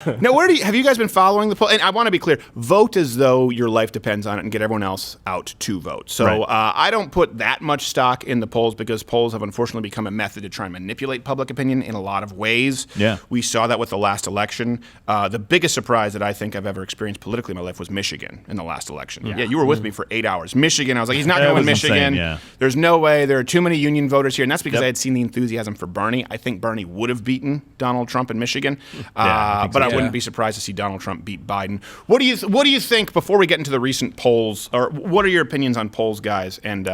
Now, have you guys been following the poll? And I want to be clear, vote as though your life depends on it and get everyone else out to vote. So I don't put that much stock in the polls because polls have unfortunately become a method to try and manipulate public opinion in a lot of ways. Yeah. We saw that with the last election. The biggest surprise that I think I've ever experienced politically in my life was Michigan in the last election. Yeah, you were with me for 8 hours. Michigan, I was like, he's not going to win Michigan. Insane, There's no way. There are too many union voters here. And that's because I had seen the enthusiasm for Bernie. I think Bernie would have beaten Donald Trump in Michigan. But I wouldn't be surprised to see Donald Trump beat Biden. What do you think, before we get into the recent polls, or what are your opinions on polls, guys, and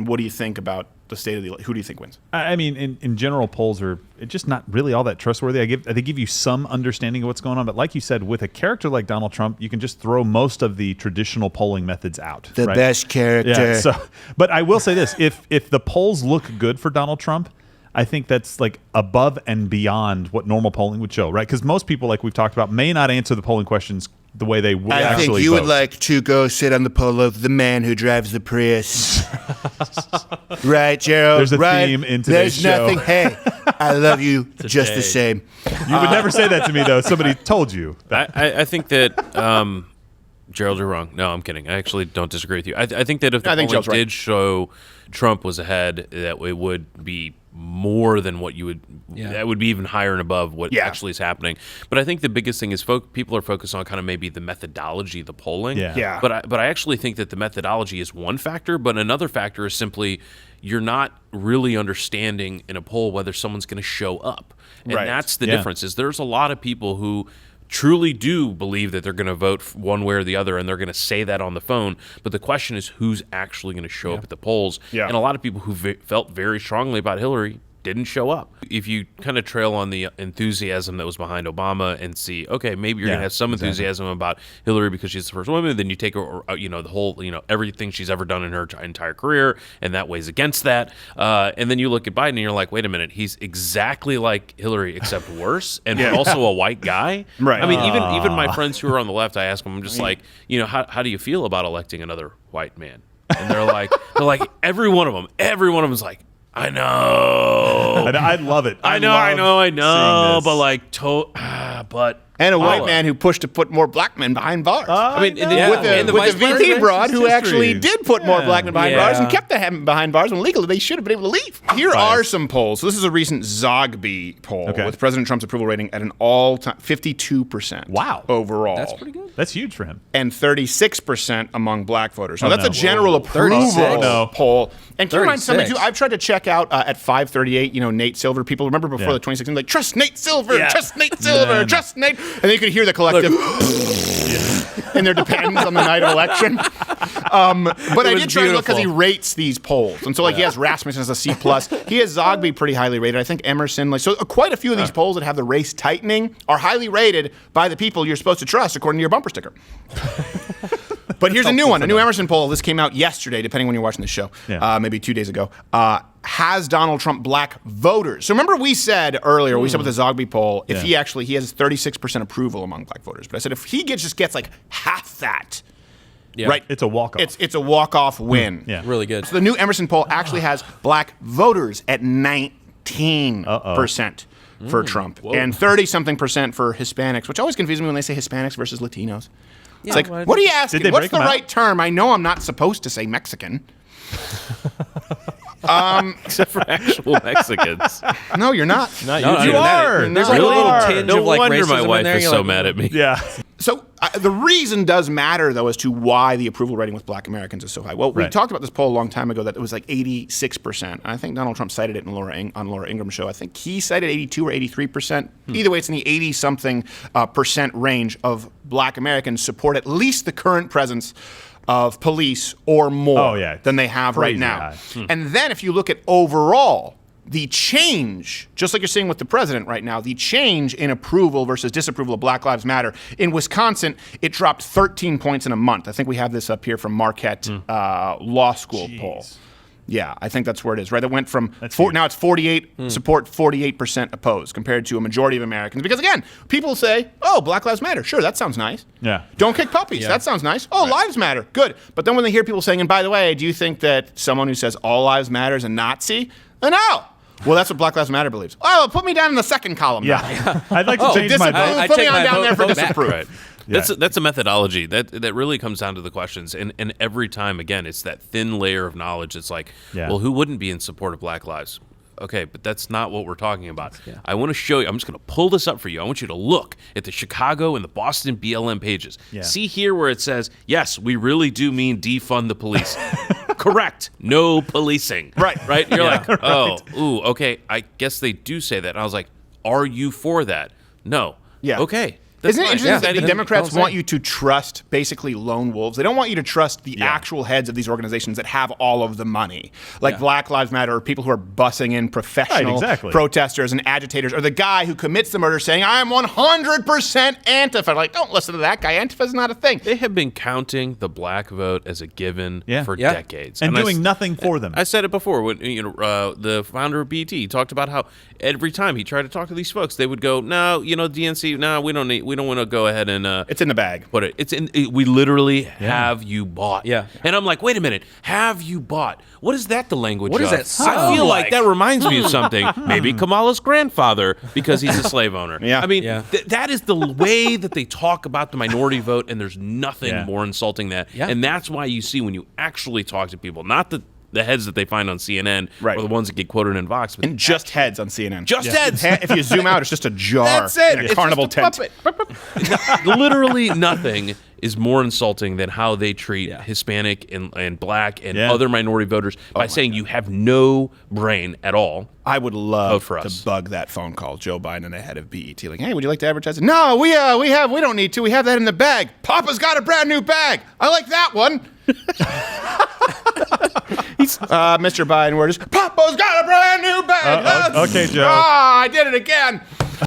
what do you think about the state of the election? Who do you think wins? I mean, in general, polls are just not really all that trustworthy. They give you some understanding of what's going on, but like you said, with a character like Donald Trump, you can just throw most of the traditional polling methods out. The best character. Yeah, but I will say this: if the polls look good for Donald Trump, I think that's like above and beyond what normal polling would show, right? Because most people, like we've talked about, may not answer the polling questions the way they would actually vote. I think you would like to go sit on the pole of the man who drives the Prius. Right, Gerald? There's a theme in today's show. There's nothing. Hey, I love you just the same. You would never say that to me, though. Somebody told you. I think that... Gerald, you're wrong. No, I'm kidding. I actually don't disagree with you. I think that if the polling did show Trump was ahead, that it would be more than what you would. Yeah. That would be even higher and above what actually is happening. But I think the biggest thing is people are focused on kind of maybe the methodology of the polling. Yeah. But I actually think that the methodology is one factor, but another factor is simply you're not really understanding in a poll whether someone's going to show up, and that's the difference. Is there's a lot of people who truly do believe that they're going to vote one way or the other, and they're going to say that on the phone. But the question is, who's actually going to show up at the polls? Yeah. And a lot of people who felt very strongly about Hillary didn't show up. If you kind of trail on the enthusiasm that was behind Obama and see, okay, maybe you're going to have some enthusiasm about Hillary because she's the first woman, then you take her, the whole, everything she's ever done in her entire career, and that weighs against that. And then you look at Biden and you're like, wait a minute, he's exactly like Hillary except worse, and also a white guy. Right. I mean, even my friends who are on the left, I ask them, I'm just like, how do you feel about electing another white man? And they're like, every one of them is like, I know. I love it. I know. But and a white man who pushed to put more black men behind bars. With the VP broad who actually did put more black men behind bars and kept them behind bars when legally they should have been able to leave. Here are some polls. So this is a recent Zogby poll with President Trump's approval rating at an all-time 52%. Wow. Overall. That's pretty good. That's huge for him. And 36% among black voters. Now that's a general approval poll. And keep in mind something too. I've tried to check out at 538, Nate Silver. People remember before the 2016, like, trust Nate Silver, trust Nate Silver, trust Nate. And then you could hear the collective in their depends on the night of election. But I did try to look because he rates these polls. And so he has Rasmussen as a C+. He has Zogby pretty highly rated. I think Emerson. So quite a few of these polls that have the race tightening are highly rated by the people you're supposed to trust according to your bumper sticker. But here's a new one, a new Emerson poll. This came out yesterday, depending when you're watching the show, maybe 2 days ago. Has Donald Trump black voters? So remember we said earlier, we said with the Zogby poll, if he has 36% approval among black voters. But I said if he just gets like half that, right? It's a walk-off. It's a walk-off win. Yeah. Really good. So the new Emerson poll actually has black voters at 19% for Trump. Whoa. And 30-something% for Hispanics, which always confuses me when they say Hispanics versus Latinos. It's like, what are you asking? What's the right term? I know I'm not supposed to say Mexican. Except for actual Mexicans. No, you're not. You are. There's like a little tinge of like racism my wife is so mad at me. Yeah. So the reason does matter, though, as to why the approval rating with black Americans is so high. Well, we talked about this poll a long time ago that it was like 86%. And I think Donald Trump cited it on Laura Ingram's show. I think he cited 82 or 83%. Either way, it's in the 80-something percent range of black Americans support at least the current presence of police or more than they have right now. And then if you look at overall, the change, just like you're seeing with the president right now, the change in approval versus disapproval of Black Lives Matter. In Wisconsin, it dropped 13 points in a month. I think we have this up here from Marquette Law School poll. Yeah, I think that's where it is, right? It went from now it's 48 support, 48% opposed compared to a majority of Americans. Because again, people say, oh, Black Lives Matter. Sure, that sounds nice. Yeah. Don't kick puppies. That sounds nice. Oh, lives matter. Good. But then when they hear people saying, and by the way, do you think that someone who says all lives matter is a Nazi? No. Well, that's what Black Lives Matter believes. Oh, put me down in the second column. Yeah. I'd like to change my vote. Put me on down there for disapprove. Right. Yeah. That's a methodology that really comes down to the questions, and every time again it's that thin layer of knowledge. It's like, well, who wouldn't be in support of Black lives? Okay, but that's not what we're talking about. I want to show you. I'm just going to pull this up for you. I want you to look at the Chicago and the Boston BLM pages. See here where it says, yes, we really do mean defund the police. Correct. No policing. Right. You're like, oh, ooh, okay. I guess they do say that. And I was like, are you for that? No. Yeah. Okay. Isn't it interesting that the Democrats want you to trust basically lone wolves? They don't want you to trust the actual heads of these organizations that have all of the money. Like Black Lives Matter, or people who are bussing in professional protesters and agitators, or the guy who commits the murder saying, I am 100% Antifa. Like, don't listen to that guy. Antifa's not a thing. They have been counting the black vote as a given for decades. And doing nothing for them. I said it before. When the founder of BT talked about how every time he tried to talk to these folks, they would go, no, DNC, no, we don't want to go ahead and it's in the bag. Put it. It's in. We literally have you bought. Yeah. And I'm like, wait a minute. Have you bought? What is that? The language? What of? does that sound I feel like that reminds me of something. Maybe Kamala's grandfather because he's a slave owner. I mean, that is the way that they talk about the minority vote, and there's nothing more insulting that. And that's why you see when you actually talk to people, not the heads that they find on CNN or the ones that get quoted in Vox. And just heads on CNN. Just heads. If you zoom out, it's just a jar. That's it. In a carnival tent. Literally nothing is more insulting than how they treat Hispanic and black and other minority voters by saying you have no brain at all. I would love to bug that phone call, Joe Biden and the head of BET. Like, hey, would you like to advertise it? No, we don't need to. We have that in the bag. Papa's got a brand new bag. I like that one. Mr. Biden, we're just, Papa's got a brand new bag. Okay, Joe. I did it again.